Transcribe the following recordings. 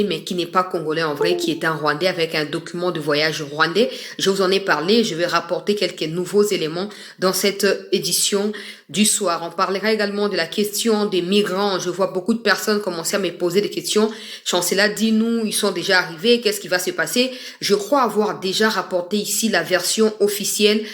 mais qui n'est pas congolais en vrai, qui est un Rwandais avec un document de voyage rwandais. Je vous en ai parlé, je vais rapporter quelques nouveaux éléments dans cette édition du soir. On parlera également de la question des migrants. Je vois beaucoup de personnes commencer à me poser des questions. Chancela, dis-nous, ils sont déjà arrivés, qu'est-ce qui va se passer? Je crois avoir déjà rapporté ici la version officielle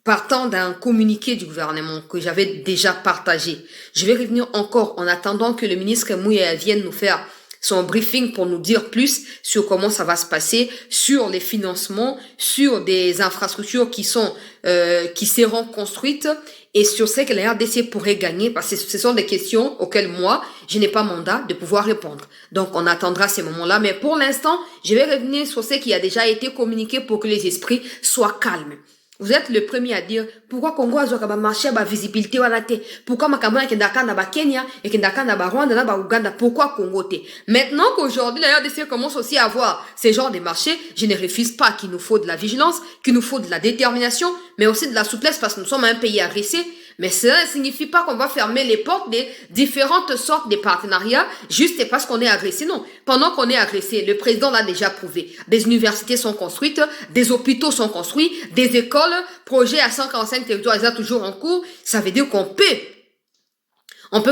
partant d'un communiqué du gouvernement que j'avais déjà partagé. Je vais revenir encore en attendant que le ministre Mouya vienne nous faire son briefing pour nous dire plus sur comment ça va se passer, sur les financements, sur des infrastructures qui seront construites et sur ce que la RDC pourrait gagner, parce que ce sont des questions auxquelles moi, je n'ai pas mandat de pouvoir répondre. Donc, on attendra ces moments-là. Mais pour l'instant, je vais revenir sur ce qui a déjà été communiqué pour que les esprits soient calmes. Vous êtes le premier à dire pourquoi Congo a ba marché ba visibilité wala te, pourquoi makambo na kendaka na ba Kenya et kendaka na ba Rwanda na ba Uganda, pourquoi Congo te. Maintenant qu'aujourd'hui la RDC commence aussi à avoir ces genres de marchés, je ne refuse pas qu'il nous faut de la vigilance, qu'il nous faut de la détermination, mais aussi de la souplesse parce que nous sommes un pays agressé. Mais cela ne signifie pas qu'on va fermer les portes des différentes sortes de partenariats juste parce qu'on est agressé. Non. Pendant qu'on est agressé, le président l'a déjà prouvé. Des universités sont construites, des hôpitaux sont construits, des écoles, projets à 145 territoires, ils sont toujours en cours. Ça veut dire qu'on peut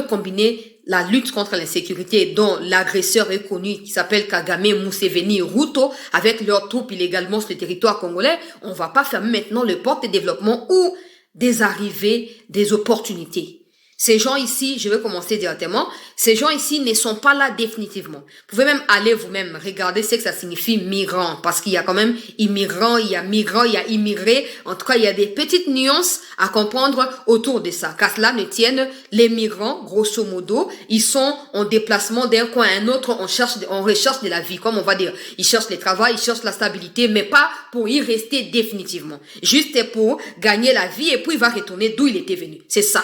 combiner la lutte contre l'insécurité dont l'agresseur est connu, qui s'appelle Kagame, Museveni, Ruto, avec leurs troupes illégalement sur le territoire congolais. On va pas fermer maintenant les portes de développement ou des arrivées, des opportunités. Ces gens ici, je vais commencer directement, ces gens ici ne sont pas là définitivement. Vous pouvez même aller vous-même regarder ce que ça signifie migrant, parce qu'il y a quand même immigrant, il y a migrant, il y a immigré. En tout cas, il y a des petites nuances à comprendre autour de ça. Qu'à cela ne tienne, les migrants, grosso modo, ils sont en déplacement d'un coin à un autre, on recherche de la vie, comme on va dire. Ils cherchent le travail, ils cherchent la stabilité, mais pas pour y rester définitivement. Juste pour gagner la vie et puis il va retourner d'où il était venu. C'est ça.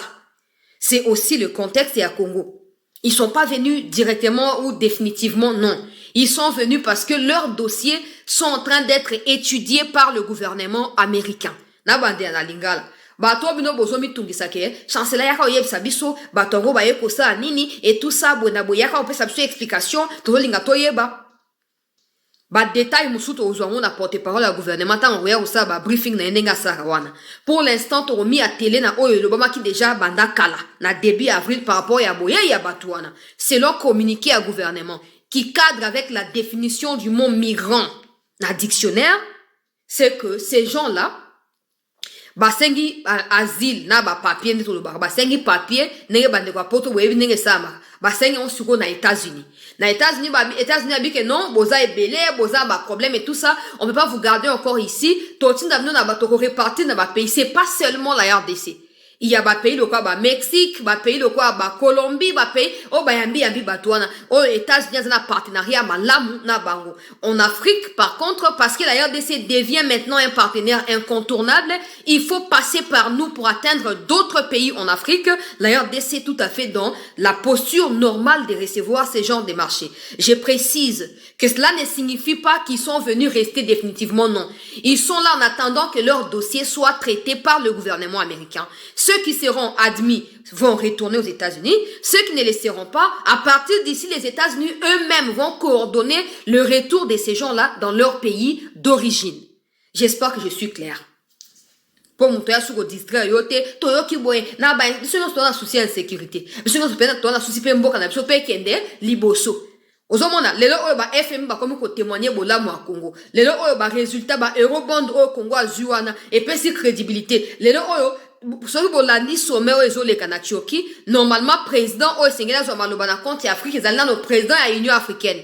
C'est aussi le contexte et à Congo. Ils sont pas venus directement ou définitivement, non. Ils sont venus parce que leurs dossiers sont en train d'être étudiés par le gouvernement américain. Nabande na lingala. Bato bino bozomi tungisake, chancelier yaka oyebisa biso, batongo baye kosa nini et tout ça bona boyaka opesa biso explication, to linga toyeba. Ba détail musuto ozwango na porte-parole ya gouvernement tant oya osa ba briefing na endenga sarawana. Pour l'instant to mis à télé na oyo lobama ki déjà banda kala na début avril par rapport ya boya ya batouana. C'est leur communiqué à gouvernement qui cadre avec la définition du mot migrant na dictionnaire, c'est que ces gens-là basengi asile na ba papier ndito lo ba basengi papier nenge bande kwa poto webi nenge sama basengi on suko na États-Unis. Na États-Unis abi que non, boza ebele, boza ba problème et tout ça, on peut pas vous garder encore ici. Totin d'avenir na ba toko réparti na ba pays, c'est pas seulement la RDC. Il y a ba pays le quoi ba Mexique, ba pays le quoi ba Colombie, ba pays oh ba yambi batouana. Oh États-Unis ont un partenariat malamu na bango. En Afrique par contre parce que la RDC devient maintenant un partenaire incontournable, il faut passer par nous pour atteindre d'autres pays en Afrique. La RDC est tout à fait dans la posture normale de recevoir ces genres de marchés. Je précise que cela ne signifie pas qu'ils sont venus rester définitivement, non. Ils sont là en attendant que leur dossier soit traité par le gouvernement américain. Ceux qui seront admis vont retourner aux États-Unis. Ceux qui ne le seront pas, à partir d'ici, les États-Unis eux-mêmes vont coordonner le retour de ces gens-là dans leur pays d'origine. J'espère que je suis claire. Pour mon toya suko distraire yote, toyo kiboye, na ba, biso nyonso toza na souci ya insécurité. Biso nyonso pena toza na souci pe mboka na biso pe kende liboso. Ozomona lelo oyo ba FM ba komi ko témoigner bolamu ya Congo. Lelo oyo ba résultat ba Eurobond oyo Congo azuana et pesi crédibilité. Lelo oyo soki bolandi sommet oyo ezoleka na Turquie, normalement président oyo sengela zo maloba na compte ya Afrique ezali na président ya Union africaine.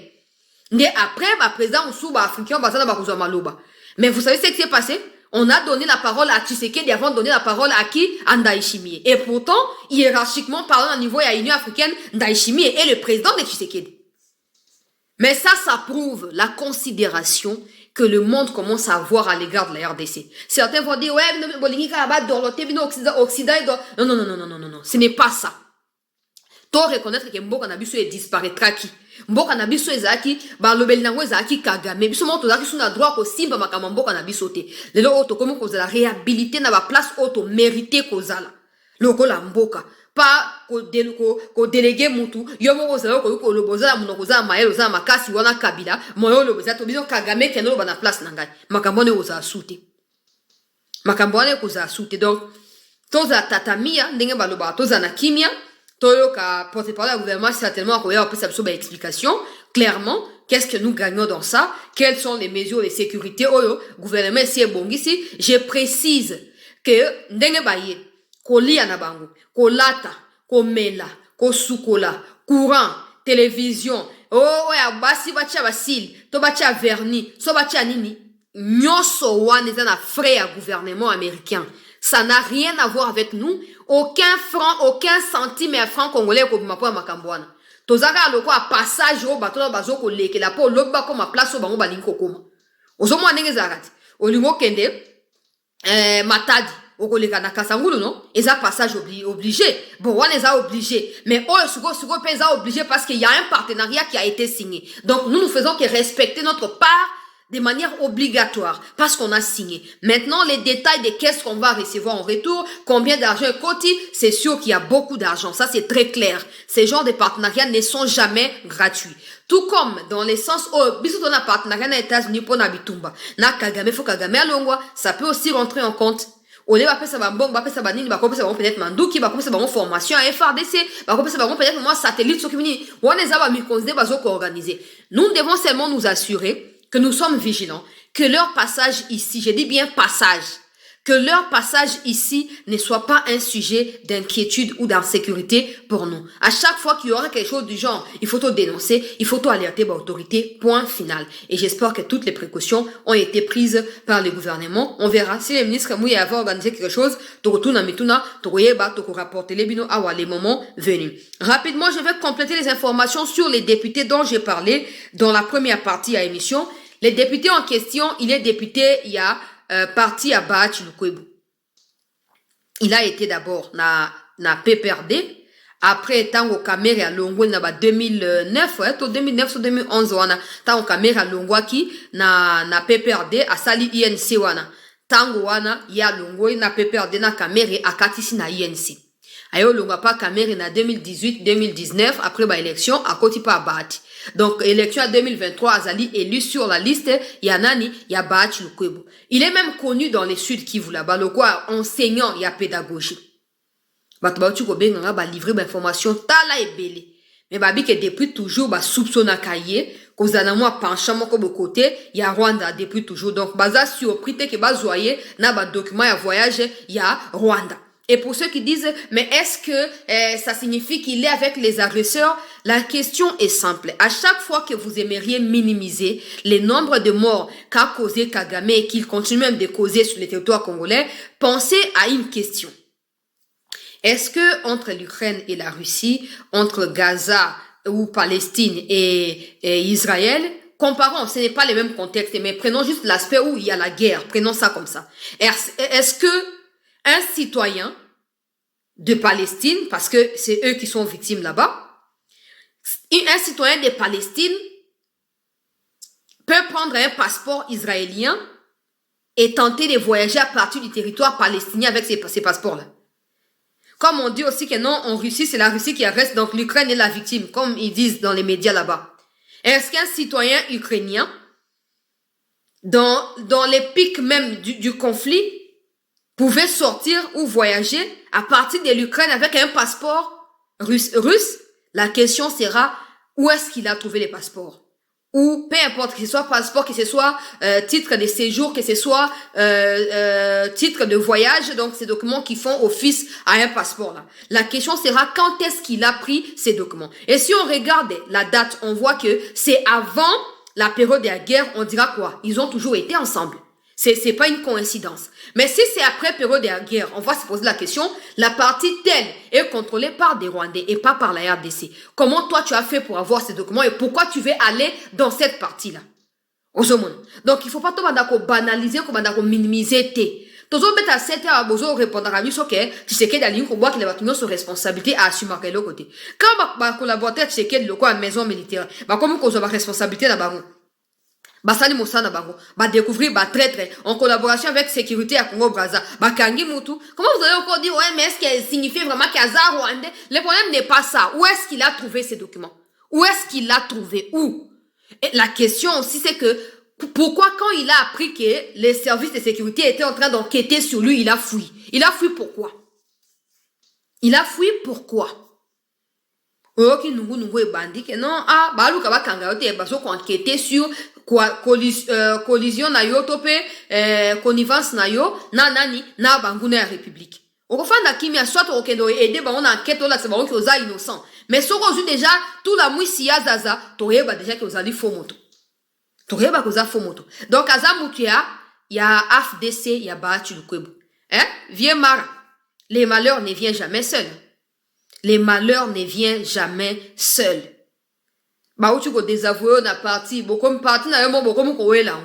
Nde après ba président musu ba africain bazana ba kozwa maloba. Mais vous savez ce qui s'est passé? On a donné la parole à Tshisekedi avant de donner la parole à qui? À Ndayishimiye. Et pourtant, hiérarchiquement parlant à niveau de l'Union africaine, Ndayishimiye est le président de Tshisekedi. Mais ça prouve la considération que le monde commence à avoir à l'égard de la RDC. Certains vont dire, ouais, non, ce n'est pas ça. Toi, reconnaître que Mboka Nabiso disparaîtra qui? Mboka Nabiso ezaki, balobeli nango ezaki Kagame. Biso mo tozaki sous na droit ko simba makama Mboka Nabiso te. Lelo oto komo kozala réhabilité na ba place oto mérité kozala. Lokola Mboka. pas ko délégué mutu yomo kozala ko loboza muno kozala maelo za makasi wana kabila moyo loboza to biso Kagame keno bana place na ngai makambo ne oza sute makambo ne koza sute donc toza tatamia ndenge baloba toza na kimia toyo ka porte-parole du gouvernement certainement ko ya pesa biso ba explication clairement. Qu'est-ce que nous gagnons dans ça? Quelles sont les mesures de sécurité? Oh, gouvernement si est bon ici. Je précise que ndenge baye ko lia na bango, ko lata, ko mela, ko sukola, courant, télévision. Oh ouais, basi bacha basil, to bacha vernis, so bacha nini. Nyoso wana na frais à gouvernement américain. Ça n'a rien à voir avec nous. Aucun franc, aucun centime à franc congolais ko mapo makambwana. Tozaka loko a passage au bateau bazoko leke la po loba comme a place au bango balinko koma. Ozomo ndenge zakati. Olingo kende matadi okoleka na kasangulu non? Eza passage obligé. Bon, on les a obligés. Mais oh suko pesa obligé parce qu'il y a un partenariat qui a été signé. Donc nous faisons que respecter notre part de manière obligatoire, parce qu'on a signé. Maintenant, les détails de qu'est-ce qu'on va recevoir en retour, combien d'argent est coté, c'est sûr qu'il y a beaucoup d'argent. Ça, c'est très clair. Ces genres de partenariats ne sont jamais gratuits. Tout comme dans les sens où, bisous on a partenariat aux États-Unis pour Nabitumba. Na Kagame, faut Kagame alongwa, ça peut aussi rentrer en compte. On est pas ça va bon, pas ça va nini, pas ça va peut-être manduki, pas ça va formation à FRDC, pas ça va peut-être moi satellite sur qui on les a mis considéré bazo organisé. Nous devons seulement nous assurer que nous sommes vigilants, que leur passage ici, je dis bien passage, que leur passage ici ne soit pas un sujet d'inquiétude ou d'insécurité pour nous. À chaque fois qu'il y aura quelque chose du genre, il faut tout dénoncer, il faut tout alerter l'autorité, point final. Et j'espère que toutes les précautions ont été prises par le gouvernement. On verra si les ministres Mouya avaient organisé quelque chose, rapporter les bino à les moments venus. Rapidement, je vais compléter les informations sur les députés dont j'ai parlé dans la première partie à l'émission. Les députés en question, il est député, il y a parti à Bachi Lukwebo. Il a été d'abord na PPRD, après tango kamere à Longwa na 2009 ouais, to 2009 to 2011 wana tango kamere à Longwa ki na PPRD à sali INC wana tango wana ya Longwa na PPRD na kamere à katisi na INC. Ayo Longwa pa kamere na 2018 2019 après ba élection à koti pa Bachi. Donc, élection à 2023, Azali élu sur la liste, Yanani, Yabachi Lukwebo. Il est même connu dans les Sud Kivu là-bas, le quoi, enseignant, il y a pédagogie. Batubachu Kobenga, ba livrer d'informations, tala et belé. Mais babi que depuis toujours, ba soupçonna cahier, cause d'un mois penchant mon côté, il y a Rwanda depuis toujours. Donc, baza surpris que ba zoyer, na ba document à voyage, il y a Rwanda. Et pour ceux qui disent, mais est-ce que ça signifie qu'il est avec les agresseurs? La question est simple. À chaque fois que vous aimeriez minimiser les nombres de morts qu'a causé Kagame et qu'il continue même de causer sur le territoire congolais, pensez à une question. Est-ce que entre l'Ukraine et la Russie, entre Gaza ou Palestine et Israël, comparons, ce n'est pas les mêmes contextes, mais prenons juste l'aspect où il y a la guerre, prenons ça comme ça. Est-ce que un citoyen de Palestine, parce que c'est eux qui sont victimes là-bas, un citoyen de Palestine peut prendre un passeport israélien et tenter de voyager à partir du territoire palestinien avec ces passeports-là. Comme on dit aussi que non, en Russie, c'est la Russie qui arrête, donc l'Ukraine est la victime, comme ils disent dans les médias là-bas. Est-ce qu'un citoyen ukrainien, dans les pics même du conflit, pouvait sortir ou voyager à partir de l'Ukraine avec un passeport russe? La question sera, où est-ce qu'il a trouvé les passeports? Ou peu importe, que ce soit passeport, que ce soit titre de séjour, que ce soit titre de voyage, donc ces documents qui font office à un passeport là. La question sera, quand est-ce qu'il a pris ces documents? Et si on regarde la date, on voit que c'est avant la période de la guerre, on dira quoi? Ils ont toujours été ensemble. C'est pas une coïncidence. Mais si c'est après période de la guerre, on va se poser la question, la partie telle est contrôlée par des Rwandais et pas par la RDC. Comment toi tu as fait pour avoir ces documents et pourquoi tu veux aller dans cette partie-là? Donc il faut pas tout banaliser, minimiser Tozo beta sete a bozo répondre à lui que tu sais que d'aller qu'on voit que les bâtiments sont responsabilité à assumer à l'autre côté. Quand collaborateur tu sais que le quoi maison militaire, comme qu'on a responsabilité là-bas. Basali Moussana Bango, découvrir, traître, en collaboration avec sécurité à Congo-Brazza, Kangi Moutou. Comment vous allez encore dire, ouais, mais est-ce qu'elle signifie vraiment qu'Aza Rwandais? Le problème n'est pas ça. Où est-ce qu'il a trouvé ces documents? Où est-ce qu'il l'a trouvé? Où? Et la question aussi, c'est que, pourquoi quand il a appris que les services de sécurité étaient en train d'enquêter sur lui, il a fui? Il a fui pourquoi? Il a fui pourquoi? Ok, nous est bandit que non, balou kaba kangaote et baso qu'on enquêter sur collision na yo tope, connivence na yo, na nani, na banguna république. Au refond na kimia, soit au kendo aider, on enquête là, c'est bon que vous êtes innocent. Mais ce qu'on déjà, tout la mouille si ya zaza, t'aurais déjà que vous allez faux moto. T'aurais que vous avez faux moto. Donc, à Zamoukia, il y a AFDC, il y a Bachi Lukwebo. Viens Mara. Les malheurs ne viennent jamais seuls. Les malheurs ne viennent jamais seuls. Où tu go désavouer na parti, beaucoup parti na yomo beaucoup ko wela.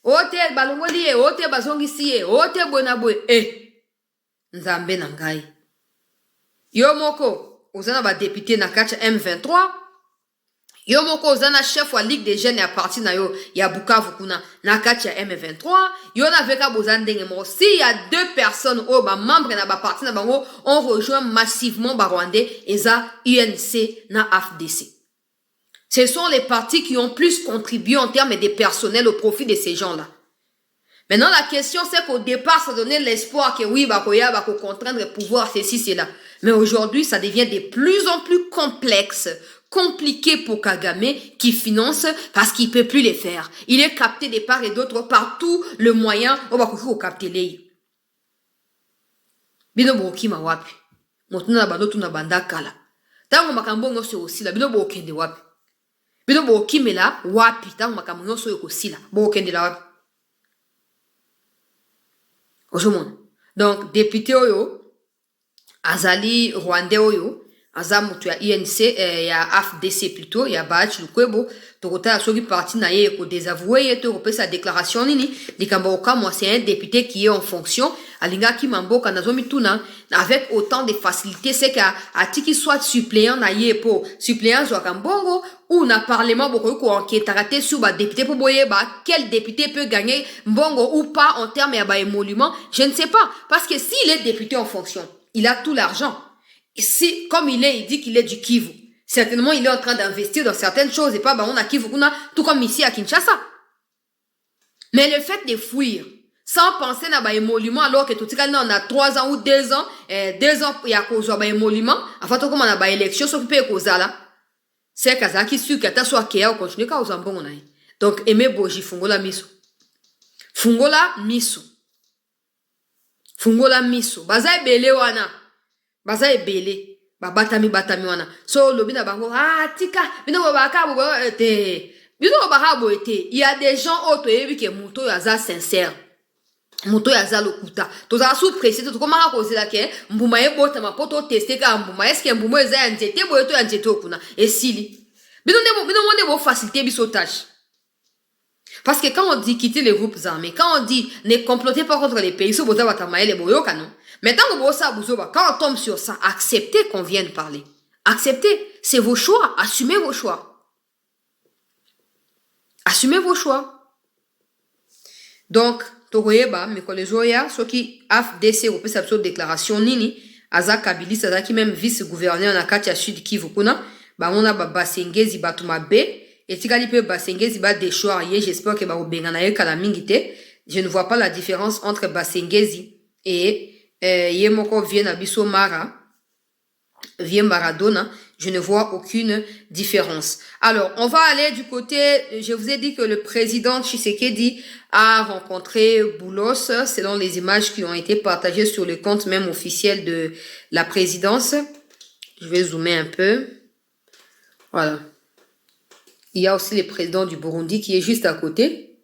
Ote balongoli e, ote bazongi si e, ote bonabwe nzambe na ngai. Yomoko, ozana ba député na kacha M23. Yomoko ozana chef wa Ligue des jeunes à parti na yo ya Bukavu kuna na kacha M23. Yona veka bozandenge mo. Si y a 2 personnes au ba membre na ba parti na bango on rejoint massivement ba Rwandais eza UNC na AFDC. Ce sont les partis qui ont plus contribué en termes de personnel au profit de ces gens-là. Maintenant, la question, c'est qu'au départ, ça donnait l'espoir que oui, bakoya, bako contraindre le pouvoir, ceci, cela. Mais aujourd'hui, ça devient de plus en plus complexe, compliqué pour Kagame, qui finance parce qu'il peut plus les faire. Il est capté de part et d'autre par tout le moyen, on va capter les. Bino boki ma wapi. Motuna bando tuna banda kala. Tango makambo ngoso aussi la bino boki de wapi. Bino boki mela wapi tango makambo ngoso yoko sila. Boki de la wapi. Donc, député Oyo, Azali Rwandais Oyo, Azamutu ya INC, ya AFDC plutôt, ya Bachi Lukwebo, Tokota Sogi parti na ye ko désavoué, ye te repé sa déclaration nini, Likamboka, moi c'est un député qui est en fonction, Alinga ki mamboka nazomi tuna, avec autant de facilité, c'est qu'à tiki soit suppléant na ye po, suppléant soit kambongo, ou na parlement beaucoup ko enquête raté sur ba député pour boyer ba quel député peut gagner mbongo ou pas en termes ya ba émolument, je ne sais pas, parce que s'il est député en fonction, il a tout l'argent. Si, comme il dit qu'il est du Kivu, certainement il est en train d'investir dans certaines choses et pas bah on a Kivu, tout comme ici à Kinshasa. Mais le fait de fuir, sans penser à un émolument, alors que tout le monde a 3 ans ou 2 ans, 2 ans il y a cause d'un émolument, enfin tout comme on a une élection s'occuper de cause là, c'est qu'à qui suit qu'à soit qu'il y a continue qu'à aux bon donc aimer boji fungola miso, fungola miso, baza belé wana. Baza ebele batami wana so lobi na bango tika bino baka bo ete bino baka bo ete il y a des gens auto yebi ke muto yaza sincère muto yaza lokuta to za sous précis to comment causer la ke mbuma ebota mapoto tester ka mbuma est-ce que mbuma eza njete bo to njete okuna esili bino monde bo faciliter bisotage. Parce que quand on dit quitter les groupes armés, quand on dit ne complotez pas contre les pays, mais quand on tombe sur ça, acceptez qu'on vienne parler. Acceptez, c'est vos choix, assumez vos choix. Assumez vos choix. Donc, Togoyeba, mes collègues, ceux qui AFDC, on peut s'absorber déclaration nini, Aza Kabilis, Aza qui même vice-gouverneur na Katia Sud Kivu kuna, on a Basengezi Batuma B, et tikali pe Basengezi ba déchoir ye, j'espère que ba obengana ye kala mingite. Je ne vois pas la différence entre Basengezi et Yemoko vient à Bisso Mara, vient Maradona. Je ne vois aucune différence. Alors, on va aller du côté, je vous ai dit que le président Tshisekedi a rencontré Boulos, selon les images qui ont été partagées sur le compte même officiel de la présidence. Je vais zoomer un peu. Voilà. Il y a aussi le président du Burundi qui est juste à côté.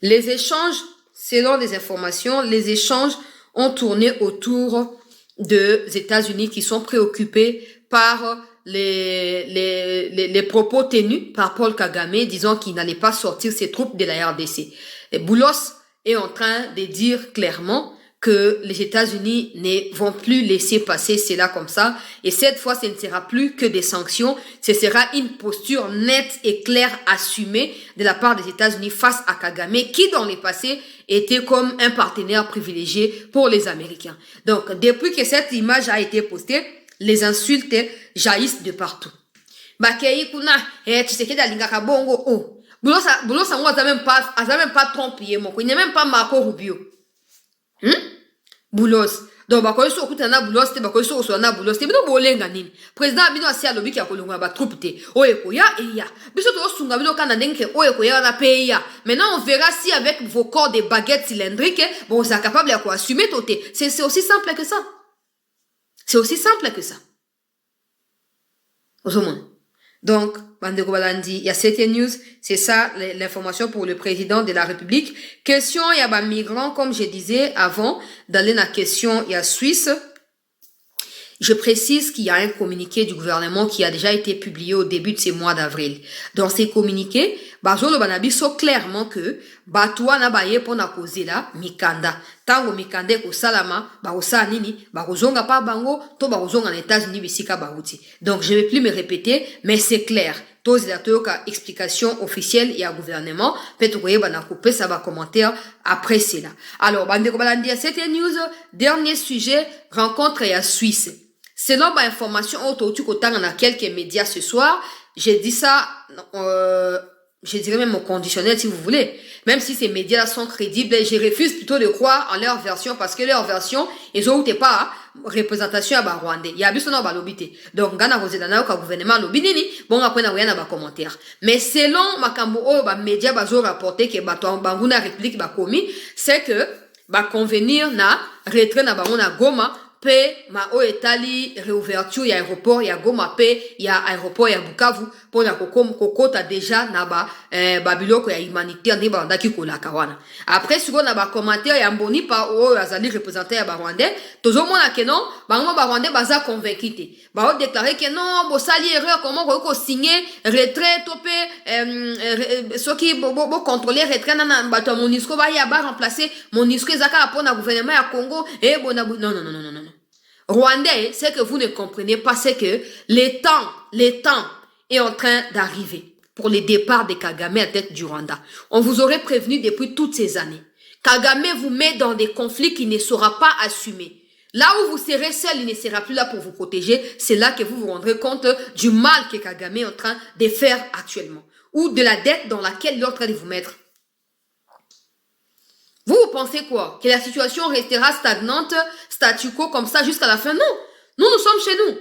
Les échanges, selon les informations, les échanges ont tourné autour des États-Unis qui sont préoccupés par les propos tenus par Paul Kagame, disant qu'il n'allait pas sortir ses troupes de la RDC. Et Boulos est en train de dire clairement que les États-Unis ne vont plus laisser passer cela comme ça. Et cette fois, ce ne sera plus que des sanctions. Ce sera une posture nette et claire assumée de la part des États-Unis face à Kagame, qui dans le passé était comme un partenaire privilégié pour les Américains. Donc, depuis que cette image a été postée, les insultes jaillissent de partout. Bakei kuna, Tshisekedi alingaka bongo, oh. Boulos Sango a même pas trompé, il n'est même pas Marco Rubio. Boulos. Donc, bakoy so kutana boulos te bakoy so so na boulos te bino bolenga nini. Président bino asia lobi ki akolonga ba troupe te. Oye koya eya. Biso to sunga bino kana ndenge oye koya na peya. Maintenant on verra si avec vos corps de baguettes cylindriques, bon vous êtes capable de quoi assumer toté. C'est aussi simple que ça. C'est aussi simple que ça. Donc, Bandeko Balandi, il y a cette news, c'est ça l'information pour le président de la République. Question, il y a des migrants, comme je disais avant, dans la question, il y a Suisse. Je précise qu'il y a un communiqué du gouvernement qui a déjà été publié au début de ce mois d'avril. Dans ces communiqués, Bazolo Banabiso clairement que Batoua na baye pona causer la mikanda. Tango mikande ko salama, ba osa nini, ba ozonga pa bango, to ba ozonga na États-Unis bisika baouti. Donc je vais plus me répéter, mais c'est clair. Tous les toka explication officielle et à gouvernement, peut-être que bana couper ça va commentaire après cela. Alors Bandeko Balandi à cette news, dernier sujet, rencontre à Suisse. Selon ma information autour on a quelques médias ce soir, j'ai dit ça je dirais même au conditionnel si vous voulez. Même si ces médias sont crédibles, je refuse plutôt de croire en leur version parce que leur version, ils ont pas représentation à Rwandais. Il y a bien son balobité. Donc, Ghana Rosedana au gouvernement lobinini, bon après na rien à commentaire. Mais selon Makambo médias bazo rapporté que Banguna République ba commis, c'est que ba convenir na retrait na Banguna Goma pe ma o etali réouverture ya aéroport ya Goma pe ya aéroport ya Bukavu pour la kokota déjà na babiloko ya humanitaire ni banda ki kolaka wana. Après suko na ba commentaire ya mboni pa o azali représentant ya Rwandais tozo mona que non bango ba Rwandais baza convaincu te ba o déclarer que non bo sali erreur comment ko signer retrait topé soki bo contrôler retrait na bato MONUSCO ba ya ba remplacer MONUSCO ezaka pour na gouvernement ya Congo et bona non. Rwandais, c'est que vous ne comprenez pas, c'est que le temps est en train d'arriver pour le départ de Kagame à tête du Rwanda. On vous aurait prévenu depuis toutes ces années. Kagame vous met dans des conflits qu'il ne saura pas assumer. Là où vous serez seul, il ne sera plus là pour vous protéger. C'est là que vous vous rendrez compte du mal que Kagame est en train de faire actuellement. Ou de la dette dans laquelle il est en train de vous mettre. Vous pensez quoi? Que la situation restera stagnante, statu quo comme ça jusqu'à la fin? Non. Nous sommes chez nous.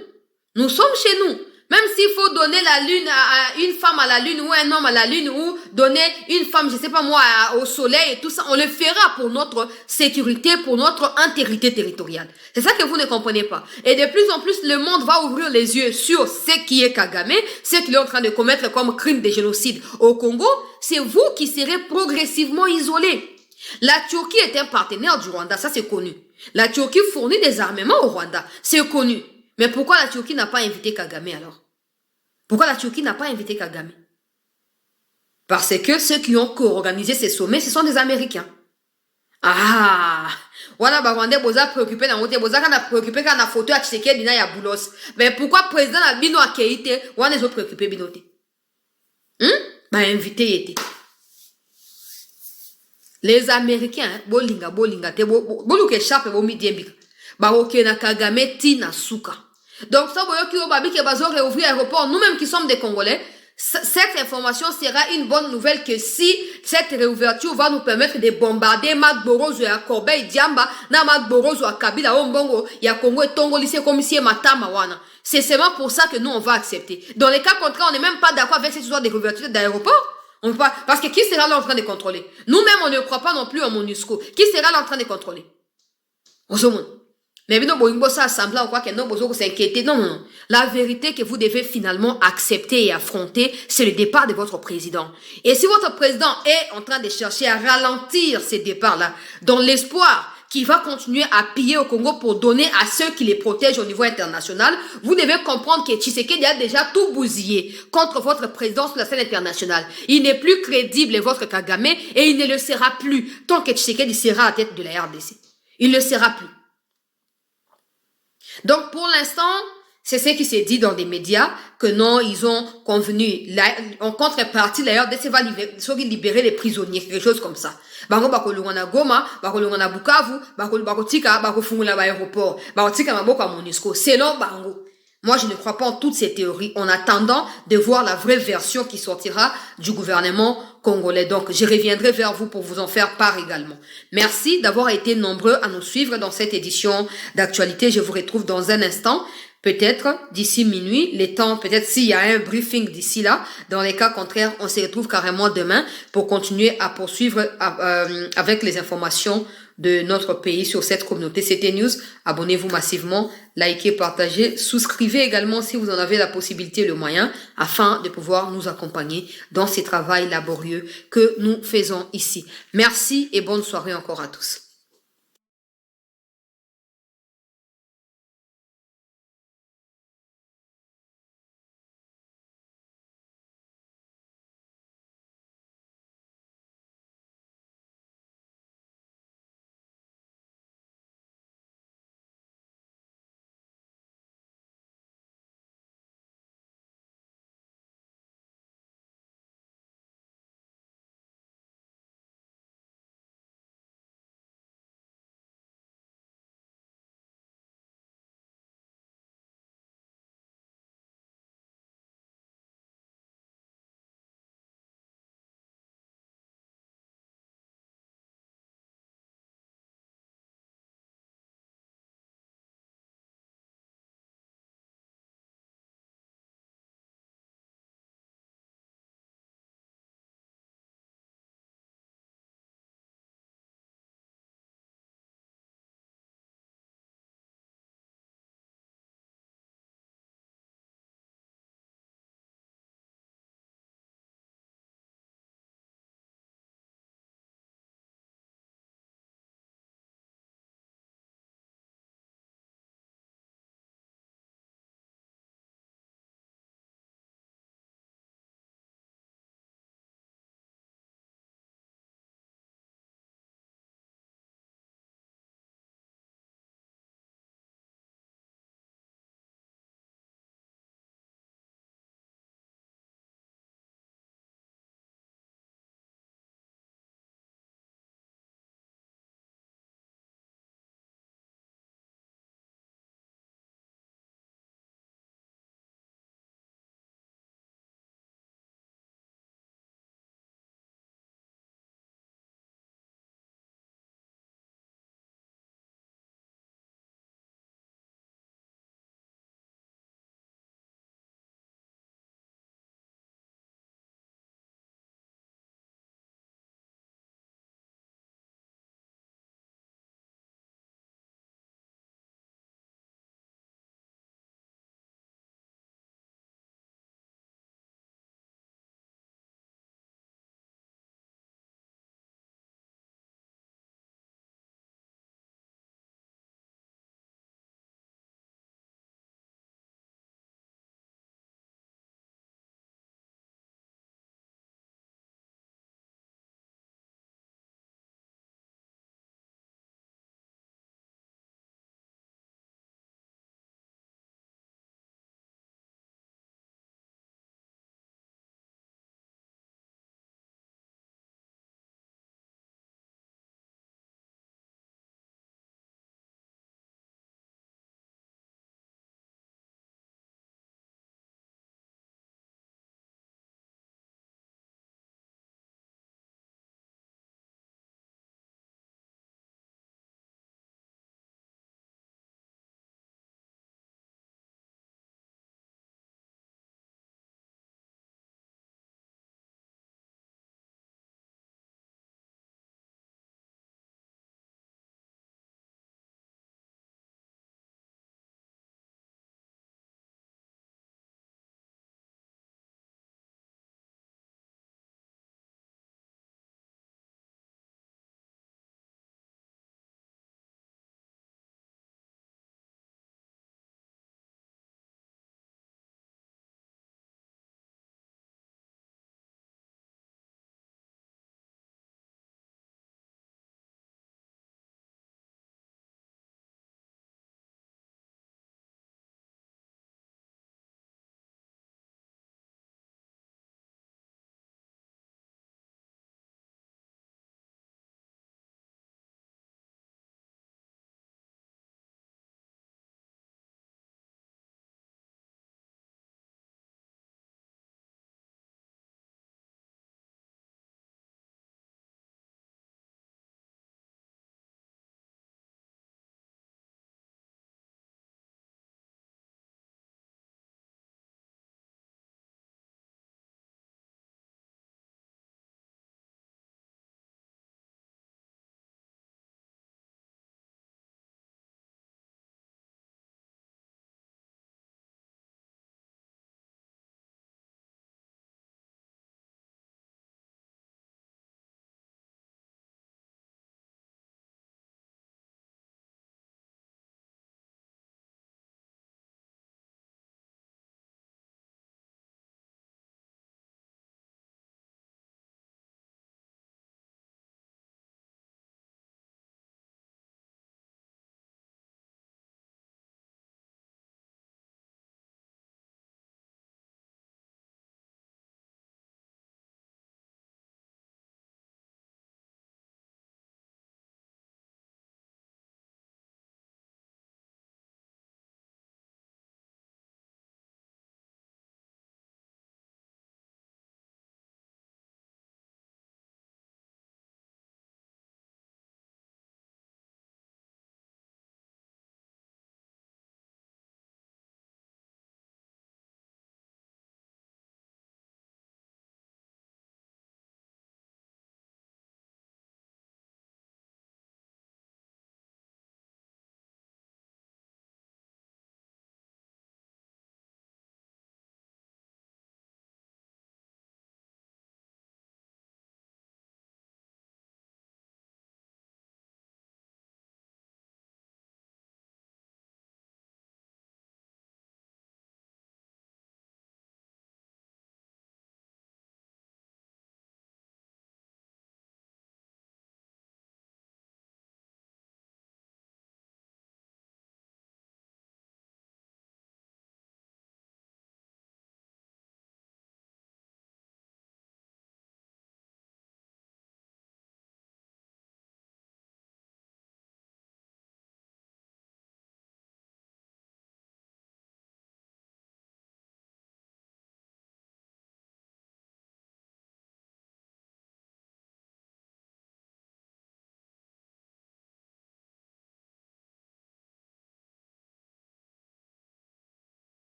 Nous sommes chez nous. Même s'il faut donner la lune à une femme à la lune ou un homme à la lune ou donner une femme, je sais pas moi, au soleil et tout ça, on le fera pour notre sécurité, pour notre intégrité territoriale. C'est ça que vous ne comprenez pas. Et de plus en plus, le monde va ouvrir les yeux sur ce qui est Kagame, ce qu'il est en train de commettre comme crime de génocide au Congo. C'est vous qui serez progressivement isolés. La Turquie est un partenaire du Rwanda, ça c'est connu. La Turquie fournit des armements au Rwanda, c'est connu. Mais pourquoi la Turquie n'a pas invité Kagame alors? Pourquoi la Turquie n'a pas invité Kagame? Parce que ceux qui ont co-organisé ces sommets, ce sont des Américains. Ah! Voilà, Rwandais, boza préoccupé dans monté, boza kana préoccupé quand la photo à Tshisekedi na ya boulos. Mais pourquoi président la bino a keité, ou les autres préoccupés binoté? Invité était. Les Américains, bolinga, te boluke chape bo midiembika. Baroke na Kagame tina suka. Donc ça voyons qui au babi qui bazo réouvrir l'aéroport, nous-mêmes qui sommes des Congolais, cette information sera une bonne nouvelle que si cette réouverture va nous permettre de bombarder Magborozo ya Corbeil Diamba, na Magborozo ya Kabila Ombongo, ya Congo et Tongo lycée comme ici Matama wana. C'est seulement pour ça que nous on va accepter. Dans les cas contraires, on n'est même pas d'accord avec cette histoire de réouverture d'aéroport. On peut pas, parce que qui sera là en train de contrôler? Nous-mêmes, on ne croit pas non plus en MONUSCO. Qui sera là en train de contrôler? Mais non, bon, ça semblant quoi que non, vous s'inquiéter. Non. La vérité que vous devez finalement accepter et affronter, c'est le départ de votre président. Et si votre président est en train de chercher à ralentir ces départs-là, dans l'espoir qui va continuer à piller au Congo pour donner à ceux qui les protègent au niveau international, vous devez comprendre que Tshisekedi a déjà tout bousillé contre votre président sur la scène internationale. Il n'est plus crédible, votre Kagame, et il ne le sera plus tant que Tshisekedi sera à la tête de la RDC. Il ne le sera plus. Donc, pour l'instant, c'est ce qui s'est dit dans des médias, que non, ils ont convenu, en contrepartie d'ailleurs, de libérer les prisonniers, quelque chose comme ça. Bango bakolungana Goma, bakolungana Bukavu, bakotika, bakofungula l'aéroport, bakotika maboko à MONUSCO. Selon Bango. Moi, je ne crois pas en toutes ces théories, en attendant de voir la vraie version qui sortira du gouvernement congolais. Donc, je reviendrai vers vous pour vous en faire part également. Merci d'avoir été nombreux à nous suivre dans cette édition d'actualité. Je vous retrouve dans un instant. Peut-être d'ici minuit, les temps, peut-être s'il y a un briefing d'ici là. Dans les cas contraires, on se retrouve carrément demain pour continuer à poursuivre avec les informations de notre pays sur cette communauté. C'était News. Abonnez-vous massivement, likez, partagez, souscrivez également si vous en avez la possibilité et le moyen afin de pouvoir nous accompagner dans ces travaux laborieux que nous faisons ici. Merci et bonne soirée encore à tous.